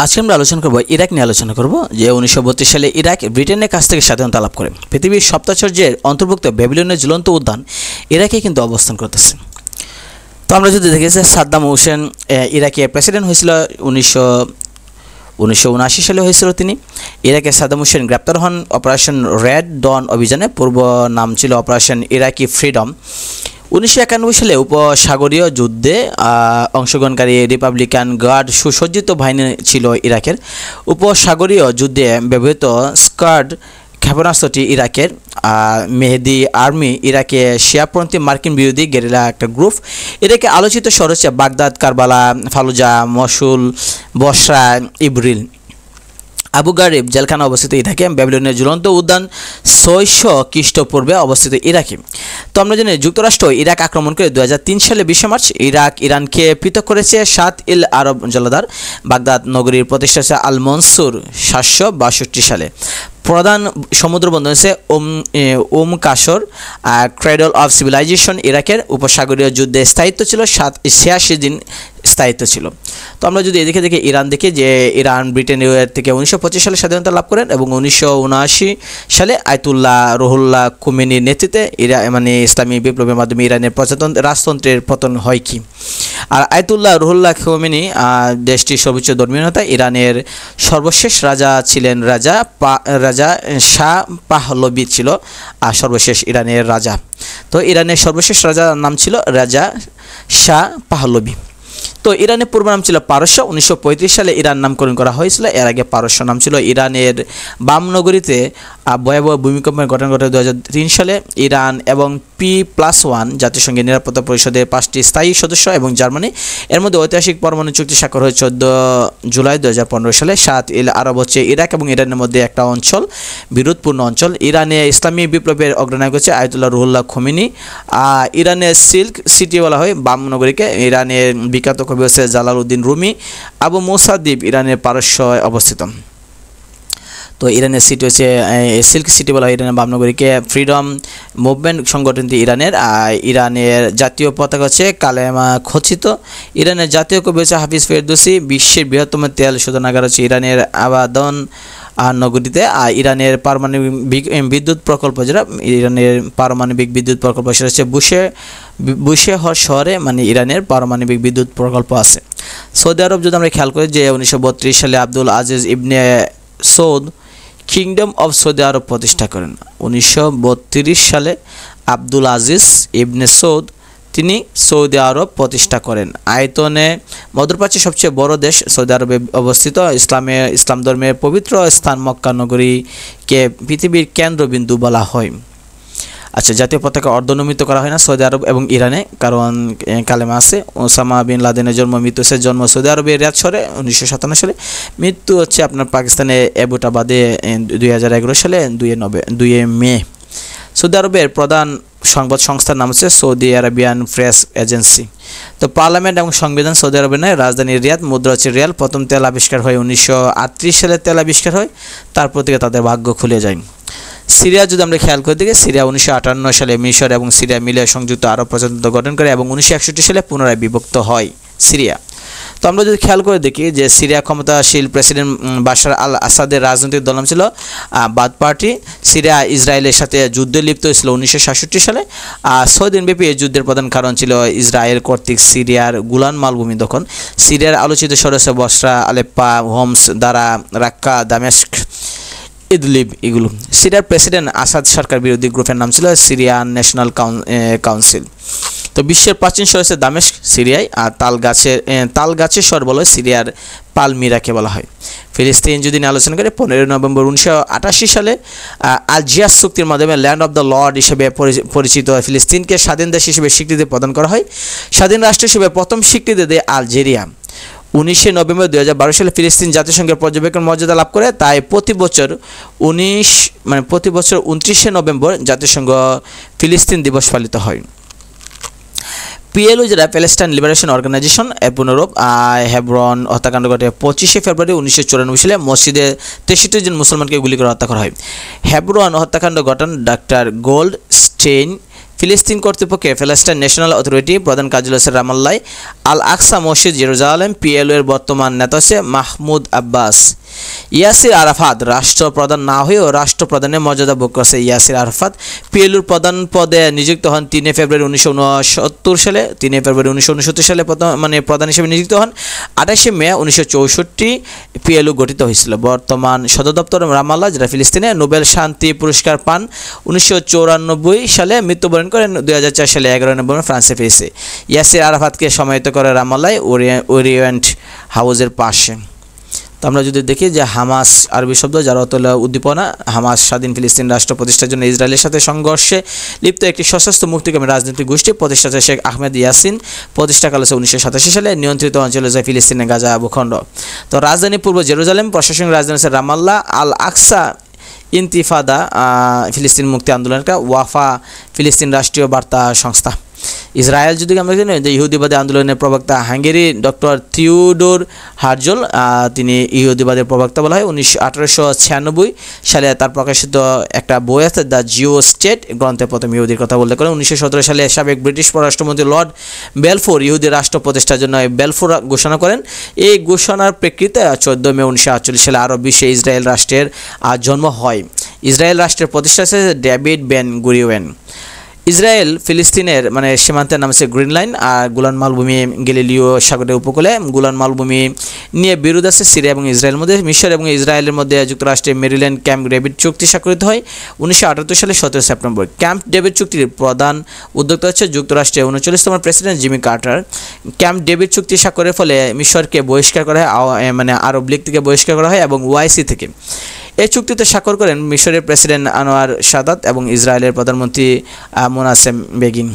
আজকে আমরা আলোচনা করব ইরাক নিয়ে আলোচনা করব যে 1932 সালে ইরাক ব্রিটেনের কাছ থেকে স্বাধীনতা লাভ করে। পৃথিবীর সপ্তাচার্যের অন্তর্ভুক্ত ব্যাবিলনের ঝুলন্ত উদ্যান ইরাকে কিন্তু অবস্থান করতেছে। তো আমরা যদি দেখি যে সাদ্দাম হোসেন ইরাকে প্রেসিডেন্ট হয়েছিল 1979 সালে হয়েছিল। তিনি ইরাকে সাদ্দাম হোসেন গ্রেপ্তার হন অপারেশন রেড ডন অভিযানে, পূর্ব নাম ছিল অপারেশন ইরাকি ফ্রিডম। 1991 সালে উপসাগরীয় যুদ্ধে অংশগ্রহণকারী রিপাবলিকান গার্ড সুসজ্জিত বাহিনী ছিল ইরাকের। উপসাগরীয় যুদ্ধে ব্যবহৃত স্কার্ড ক্ষেপণাস্ত্রটি ইরাকের। মেহেদি আর্মি ইরাকে শিয়াপন্থী মার্কিন বিরোধী গেরিলা একটা গ্রুপ। ইরাকে আলোচিত শহর হচ্ছে বাগদাদ, কারবালা, ফালুজা, মসুল, বসরা, ইবরিল। আবু গারিব জেলখানা অবস্থিত ইরাকে। ব্যাবিলনের ঝুলন্ত উদ্যান 600 খ্রিস্টপূর্বে অবস্থিত ইরাকে। তো আমরা জানি যুক্তরাষ্ট্র ইরাক আক্রমণ করে 2003 সালে 20 মার্চ ইরাক ইরানকে পৃথক করেছে। সাত ইল আরব জলাধার বাগদাদ নগরীর প্রতিষ্ঠা হচ্ছে আল মনসুর 762 সালে। প্রধান সমুদ্র বন্দর হচ্ছে কাসর। ক্রেডল অফ সিভিলাইজেশন ইরাকের। উপসাগরীয় যুদ্ধে স্থায়িত্ব ছিল 86 দিন স্থায়িত্ব ছিল। তো আমরা যদি এদিকে দেখি ইরান দেখি যে ইরান ব্রিটেনের থেকে 1925 সালে স্বাধীনতা লাভ করেন এবং 1979 সালে আয়াতুল্লাহ রুহুল্লাহ খুমেনির নেতৃত্বে ইসলামী বিপ্লবের মাধ্যমে ইরানের রাজতন্ত্রের পতন হয় কি। আর আয়াতুল্লাহ রুহুল্লাহ খুমেনি দেশটির সর্বোচ্চ ধর্মীয় নেতা। ইরানের সর্বশেষ রাজা ছিলেন রাজা শাহ পাহলভি ছিল আর সর্বশেষ ইরানের রাজা। তো ইরানের সর্বশেষ রাজার নাম ছিল রাজা শাহ পাহলভি। তো ইরানের পূর্ব নাম ছিল পারস্য। 1935 সালে ইরান নামকরণ করা হয়েছিল। এর আগে পারস্য নাম ছিল। ইরানের বাম নগরীতে ভয়াবহ ভূমিকম্পের ঘটনা ঘটে 2003 সালে। ইরান এবং P+1 জাতিসংঘের নিরাপত্তা পরিষদের 5টি স্থায়ী সদস্য এবং জার্মানি এর মধ্যে ঐতিহাসিক পরমাণু চুক্তি স্বাক্ষর হয় 14 জুলাই 2015 সালে। সাত ইল আরব হচ্ছে ইরাক এবং ইরানের মধ্যে একটা অঞ্চল, বিরোধপূর্ণ অঞ্চল। ইরানে ইসলামী বিপ্লবের অগ্রনায়ক হচ্ছে আয়াতুল্লাহ রুহুল্লাহ খুমেনি। ইরানের সিল্ক সিটি বলা হয় বাম নগরীকে। ইরানের বিখ্যাত কবি হচ্ছে জালালউদ্দিন রুমি। আবু মুসা দ্বীপ ইরানের পারস্যে অবস্থিত। তো ইরানের সিটি হচ্ছে সিল্ক সিটি বলা হয় ইরানের বামনগরীকে। ফ্রিডম মুভমেন্ট সংগঠনটি ইরানের। ইরানের জাতীয় পতাকা হচ্ছে কালেমা খচিত। ইরানের জাতীয় কবি হচ্ছে হাফিজ ফেরদৌসি। বিশ্বের বৃহত্তম তেল শোধনাগার হচ্ছে ইরানের আবাদন নগরীতে। ইরানের পারমাণবিক বিদ্যুৎ প্রকল্প যেটা ইরানের পারমাণবিক বিদ্যুৎ প্রকল্প সেটা হচ্ছে বুশেহর শহরে ইরানের পারমাণবিক বিদ্যুৎ প্রকল্প আছে। সৌদি আরব যদি আমরা খেয়াল করি যে 1932 সালে আব্দুল আজিজ ইবনে সৌদ কিংডম অফ সৌদি আরব প্রতিষ্ঠা করেন। 1932 সালে আব্দুল আজিজ ইবনে সৌদ তিনি সৌদি আরব প্রতিষ্ঠা করেন। আয়তনে মধ্যপ্রাচ্যের সবচেয়ে বড় দেশ সৌদি আরবে অবস্থিত। ইসলাম ধর্মের পবিত্র স্থান মক্কা নগরীকে পৃথিবীর কেন্দ্রবিন্দু বলা হয়। আচ্ছা, জাতীয় পতাকা অর্ধনমিত করা হয় না সৌদি আরব এবং ইরানে, কারণ কালেমা আছে। ওসামা বিন লাদেনের মৃত্যু হচ্ছে জন্ম সৌদি আরবের রিয়াদ শহরে 1957 সালে। মৃত্যু হচ্ছে আপনার পাকিস্তানে অ্যাবোটাবাদে 2011 সালে 2 মে। সৌদি আরবের প্রধান সংবাদ সংস্থার নাম হচ্ছে সৌদি আরবিয়ান প্রেস এজেন্সি। তো পার্লামেন্ট এবং সংবিধান সৌদি আরবের নয়, রাজধানী রিয়াদ, মুদ্রা হচ্ছে রিয়াল। প্রথম তেল আবিষ্কার হয় 1938 সালে তেল আবিষ্কার হয়, তারপর থেকে তাদের ভাগ্য খুলে যায়। সিরিয়া যদি আমরা খেয়াল করে দেখি, সিরিয়া 1958 সালে মিশর এবং সিরিয়া মিলে সংযুক্ত আরব প্রজাতন্ত্র গঠন করে এবং 1961 সালে পুনরায় বিভক্ত হয় সিরিয়া। তো আমরা যদি খেয়াল করে দেখি যে সিরিয়া ক্ষমতাশীল প্রেসিডেন্ট বাশার আল আসাদের রাজনৈতিক দল নাম ছিল বাথ পার্টি। সিরিয়া ইসরায়েলের সাথে যুদ্ধে লিপ্ত হয়েছিল 1967 সালে। 6 দিনব্যাপী এই যুদ্ধের প্রধান কারণ ছিল ইসরায়েল কর্তৃক সিরিয়ার গুলান মালভূমি দখল। সিরিয়ার আলোচিত শহর হচ্ছে বসরা, আলেপ্পা, হোমস, দারা, রাক্কা, দামেস্ক, ইদলিব এগুলো। সিরিয়ার প্রেসিডেন্ট আসাদ সরকার বিরোধী গ্রুপের নাম ছিল সিরিয়ান ন্যাশনাল কাউন্সিল। তো বিশ্বের প্রাচীন শহর হচ্ছে দামেস্ক সিরিয়ায়। আর তালগাছের শহর বলা হয় সিরিয়ার পালমিরাকে বলা হয়। ফিলিস্তিন যদি আলোচনা করে 15 নভেম্বর 1988 সালে আলজিয়াস চুক্তির মাধ্যমে ল্যান্ড অফ দ্য লর্ড হিসেবে পরিচিত ফিলিস্তিনকে স্বাধীন দেশ হিসেবে স্বীকৃতি প্রদান করা হয়। স্বাধীন রাষ্ট্র হিসেবে প্রথম স্বীকৃতি দেয় আলজেরিয়া। 19 নভেম্বর 2012 সালে ফিলিস্তিন জাতিসংঘের পর্যবেক্ষণ মর্যাদা লাভ করে। তাই প্রতি বছর 29 নভেম্বর জাতিসংঘ ফিলিস্তিন দিবস পালিত হয়। PLO যেটা প্যালেস্টাইন লিবারেশন অর্গানাইজেশন এর পুনরূপ। হেব্রন হত্যাকাণ্ড ঘটে 25 ফেব্রুয়ারি 1994 সালে। মসজিদে 63 জন মুসলমানকে গুলি করে হত্যা করা হয়। হেব্রন হত্যাকাণ্ড ঘটান ডাক্তার গোল্ড স্টেইন ফিলিস্তিন কর্তৃপক্ষের প্যালেস্টাইন ন্যাশনাল অথরিটি প্রধান কার্যালয় হচ্ছে রামাল্লায়। আল আকসা মসজিদ জেরুজালেম। পিএলও এর বর্তমান নেতা হচ্ছে মাহমুদ আব্বাস। ইয়াসির আরাফাত রাষ্ট্রপ্রধান না হয়েও রাষ্ট্রপ্রধানের মর্যাদা ভোগ করছে ইয়াসির আরাফাত। পিএলওর প্রধান পদে নিযুক্ত হন 3 ফেব্রুয়ারি 1969 সালে। 3 ফেব্রুয়ারি 1969 সালে প্রধান হিসেবে নিযুক্ত হন। 28 মে 1964 পিএলও গঠিত হয়েছিল। বর্তমান সদর দপ্তর রামাল্লাহ, যেটা ফিলিস্তিনে। নোবেল শান্তি পুরস্কার পান 1994 সালে। মৃত্যুবরণ করেন 2004 সালে 11 নভেম্বর ফ্রান্সে ফিরেছে। ইয়াসির আরাফাতকে সমাহিত করে রামাল্লায় ওরিয়েন্ট হাউসের পাশে। তো আমরা যদি দেখি যে হামাস আরবি শব্দ, যার অর্থ হলো উদ্দীপনা। হামাস স্বাধীন ফিলিস্তিন রাষ্ট্র প্রতিষ্ঠার জন্য ইসরায়েলের সাথে সংঘর্ষে লিপ্ত একটি সশস্ত্র মুক্তিকামী রাজনৈতিক গোষ্ঠী। প্রতিষ্ঠাতা শেখ আহমেদ ইয়াসিন। প্রতিষ্ঠাকাল হচ্ছে 1987 সালে। নিয়ন্ত্রিত অঞ্চল হচ্ছে ফিলিস্তিনের গাজা ভূখণ্ড। তো রাজধানী পূর্ব জেরুজালেম, প্রশাসনিক রাজধানী হচ্ছে রামাল্লাহ। আল আকসা ইন্তিফাদা ফিলিস্তিন মুক্তি আন্দোলনের একটা ওয়াফা ফিলিস্তিন রাষ্ট্রীয় বার্তা সংস্থা। ইসরায়েল যদি আমরা জানি যে ইহুদিবাদী আন্দোলনের প্রবক্তা হাঙ্গেরি ডক্টর থিওডোর হার্জল, তিনি ইহুদিবাদের প্রবক্তা বলা হয়। 1896 সালে তার প্রকাশিত একটা বই আছে দ্য জিও স্টেট গ্রন্থে প্রথম ইহুদির কথা উল্লেখ করেন। 1917 সালে সাবেক ব্রিটিশ পররাষ্ট্রমন্ত্রী লর্ড বেলফোর ইহুদি রাষ্ট্র প্রতিষ্ঠার জন্য বেলফোর ঘোষণা করেন। এই ঘোষণার প্রেক্ষিতে 14 মে 1948 সালে আরব বিশ্বে ইসরায়েল রাষ্ট্রের জন্ম হয়। ইসরায়েল রাষ্ট্রের প্রতিষ্ঠা হচ্ছে ডেভিড বেন গুরিওয়েন। ইসরায়েল ফিলিস্তিনের সীমান্তের নাম হচ্ছে গ্রিন লাইন। আর গোলান মালভূমি গ্যালিলীয় সাগরের উপকূলে। গোলান মালভূমি নিয়ে বিরোধ আছে সিরিয়া এবং ইসরায়েলের মধ্যে। মিশর এবং ইসরায়েলের মধ্যে যুক্তরাষ্ট্রের মেরিল্যান্ড ক্যাম্প ডেভিড চুক্তি স্বাক্ষরিত হয় 1978 সালে 17 সেপ্টেম্বর। ক্যাম্প ডেভিড চুক্তির প্রধান উদ্যোক্তা হচ্ছে যুক্তরাষ্ট্রের 39তম president Jimmy Carter. Camp David চুক্তি স্বাক্ষরের ফলে মিশরকে বহিষ্কার করা হয়, আরব লীগ থেকে বহিষ্কার করা হয় এবং ওআইসি থেকে। এই চুক্তিতে স্বাক্ষর করেন মিশরের প্রেসিডেন্ট আনোয়ার সাদাত এবং ইসরায়েলের প্রধানমন্ত্রী মোনাসেম বেগিন।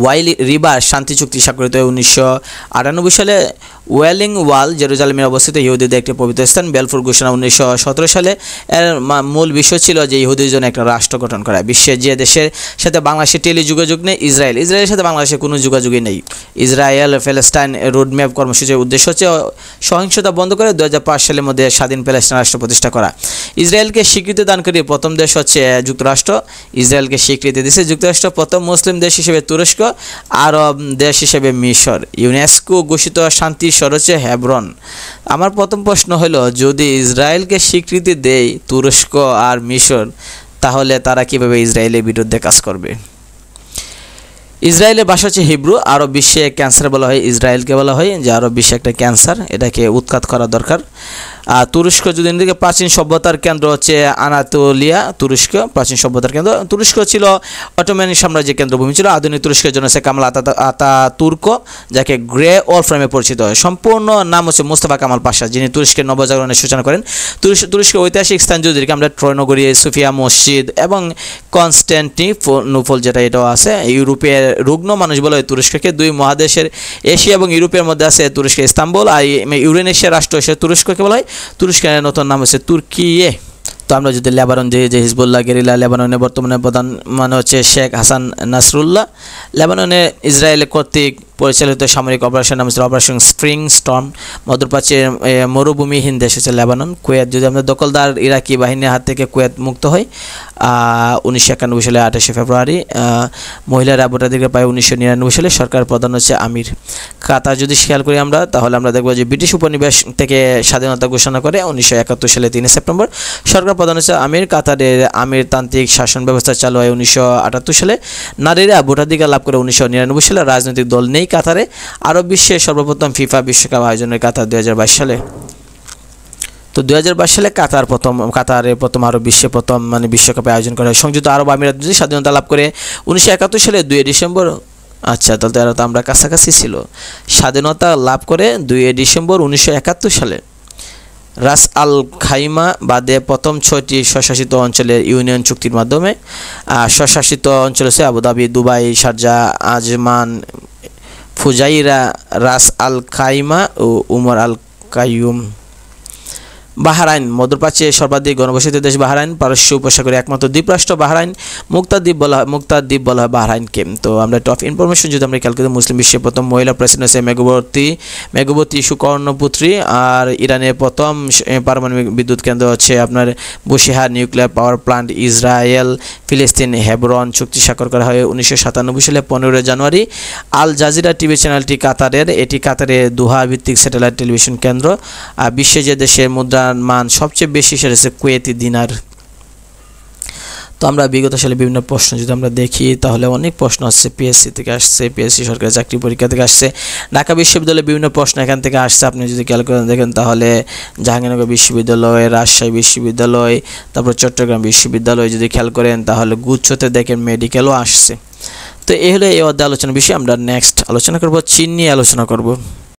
ওয়াইল রিভার শান্তি চুক্তি স্বাক্ষরিত হয় 1998 সালে। ওয়েলিং ওয়াল জেরুজালেমে অবস্থিত ইহুদিদের একটি পবিত্র স্থান। বেলফোর ঘোষণা 1917 সালে। এর মূল বিষয় ছিল যে ইহুদির জন্য একটা রাষ্ট্র গঠন করা। বিশ্বের যে দেশের সাথে বাংলাদেশের টেলিযোগাযোগ নেই ইসরায়েলের সাথে বাংলাদেশের কোনো যোগাযোগই নেই। ইসরায়েল প্যালেস্টাইন রোডম্যাপ কর্মসূচির উদ্দেশ্য হচ্ছে সহিংসতা বন্ধ করে 2005 সালের মধ্যে স্বাধীন প্যালেস্টাইন রাষ্ট্র প্রতিষ্ঠা করা। ইসরায়েলকে স্বীকৃতি দানকারী প্রথম দেশ হচ্ছে যুক্তরাষ্ট্র। ইসরায়েলকে স্বীকৃতি দিয়েছে যুক্তরাষ্ট্র। প্রথম মুসলিম দেশ হিসেবে তুরস্ক। আরব দেশ হিসেবে মিশর। ইউনেস্কো ঘোষিত শান্তির শহর হচ্ছে হেব্রন। আমার প্রথম প্রশ্ন হলো, যদি ইসরায়েলকে স্বীকৃতি দেয় তুরস্ক আর মিশর, তাহলে তারা কিভাবে ইসরায়েলের বিরুদ্ধে কাজ করবে? ইসরায়েলের ভাষা হচ্ছে হিব্রু। আরব বিশ্বে ক্যান্সার বলা হয় ইসরায়েলকে, বলা হয় যে আরব বিশ্বে একটা ক্যান্সার, এটাকে উৎখাত করা দরকার। আর তুরস্ক যদি দিকে প্রাচীন সভ্যতার কেন্দ্র হচ্ছে আনাতোলিয়া। তুরস্ক প্রাচীন সভ্যতার কেন্দ্র। তুরস্ক ছিল অটোমান সাম্রাজ্যের কেন্দ্রভূমি ছিল। আধুনিক তুরস্কের জন্য হচ্ছে কামাল আতাতুর্ক, যাকে গ্রে ওয়াল ফ্রেমে পরিচিত হয়। সম্পূর্ণ নাম হচ্ছে মুস্তাফা কামাল পাশা, যিনি তুরস্কের নবজাগরণের সূচনা করেন। তুরস্কের ঐতিহাসিক স্থান যদি আমরা ট্রয় নগরী, সোফিয়া মসজিদ এবং কনস্ট্যান্টিনোপল, যেটা এটাও আছে। ইউরোপের রুগ্ন মানুষ বলা হয় তুরস্ককে। দুই মহাদেশের এশিয়া এবং ইউরোপের মধ্যে আছে তুরস্কের ইস্তাম্বুল। আর ইউরেনেশিয়া রাষ্ট্র হিসেবে তুরস্ককে বলা হয়। তুরস্কের নতুন নাম হচ্ছে তুর্কিয়ে। তো আমরা যদি লেবানন যে হিজবুল্লাহ গেরিলা, লেবাননের বর্তমানে প্রধান হচ্ছে শেখ হাসান নাসরুল্লাহ। লেবাননে ইসরায়েল কর্তৃক পরিচালিত সামরিক অপারেশন নাম হচ্ছে অপারেশন স্প্রিং স্টর্ম। মধ্যপ্রাচ্যের মরুভূমিহীন দেশ হচ্ছে লেবানন। কুয়েত যদি আমরা দখলদার ইরাকি বাহিনীর হাত থেকে কুয়েত মুক্ত হয় 1991 সালে 28 ফেব্রুয়ারি। মহিলারা ভোটাধিকার পায় 1999 সালে। সরকার প্রধান হচ্ছে আমির। কাতার যদি খেয়াল করি আমরা, তাহলে আমরা দেখব যে ব্রিটিশ উপনিবেশ থেকে স্বাধীনতা ঘোষণা করে 1971 সালে 3 সেপ্টেম্বর। সরকার প্রধান হচ্ছে আমির। কাতারের আমিরতান্ত্রিক শাসন ব্যবস্থা চালু হয় 1978 সালে। নারীরা ভোটাধিকার লাভ করে 1999 সালে। রাজনৈতিক দল নেই কাতারে। আরব বিশ্বে সর্বপ্রথম ফিফা বিশ্বকাপ আয়োজনের কাতার 2022 সালে। তো 2022 সালে কাতারের প্রথম আরব বিশ্বে প্রথম বিশ্বকাপে আয়োজন করা হয়। সংযুক্ত আরব আমিরাত যদি স্বাধীনতা লাভ করে 1971 সালে 2 ডিসেম্বর। আচ্ছা, তাহলে তো আমরা কাছাকাছি ছিল। স্বাধীনতা লাভ করে 2 ডিসেম্বর 1971 সালে। রাস আল খাইমা বাদে প্রথম 6টি স্বশাসিত অঞ্চলের ইউনিয়ন চুক্তির মাধ্যমে। স্বশাসিত অঞ্চল হচ্ছে Abu Dhabi, Dubai, Sharjah, Ajman, Fujairah, Ras al Khaimah ও উমর আল কাইয়ুম। বাহরাইন মধ্যপ্রাচ্যে সর্বাধিক ঘনবসতিত দেশ বাহরাইন, পারস্য উপসাগরে একমাত্র দ্বীপরাষ্ট্র বাহরাইন, মুক্তা দ্বীপ বলা হয় বাহরাইনকে। তো আমরা টপ ইনফরমেশন যদি আমরা খেয়াল করি, মুসলিম বিশ্বের প্রথম মহিলা প্রেসিডেন্ট হচ্ছে মেঘবতী সুকর্ণপুত্রী। আর ইরানের প্রথম পারমাণবিক বিদ্যুৎ কেন্দ্র হচ্ছে আপনার Basirhat nuclear power plant. Israel ফিলিস্তিন হেবরন চুক্তি স্বাক্ষর করা হয় 1997 সালে 15 জানুয়ারি। আল জাজিরা টিভি চ্যানেলটি কাতারের, এটি কাতারের দোহা ভিত্তিক স্যাটেলাইট টেলিভিশন কেন্দ্র। আর বিশ্বে যে দেশের মুদ্রার মান সবচেয়ে বেশি সেটা হচ্ছে কুয়েতি দিনার। তো আমরা বিগত সালে বিভিন্ন প্রশ্ন যদি আমরা দেখি তাহলে অনেক প্রশ্ন আসছে, পিএসসি থেকে আসছে, পিএসসি সরকারি চাকরি পরীক্ষা থেকে আসছে, ঢাকা বিশ্ববিদ্যালয়ে বিভিন্ন প্রশ্ন এখান থেকে আসছে। আপনি যদি খেয়াল করে দেখেন তাহলে জাহাঙ্গীরনগর বিশ্ববিদ্যালয়, রাজশাহী বিশ্ববিদ্যালয়, তারপর চট্টগ্রাম বিশ্ববিদ্যালয় যদি খেয়াল করেন তাহলে গুচ্ছতে দেখেন মেডিকেলও আসছে। তো এই হলো এই অধ্যায় আলোচনার বিষয়। আমরা নেক্সট আলোচনা করব চীন নিয়ে আলোচনা করব।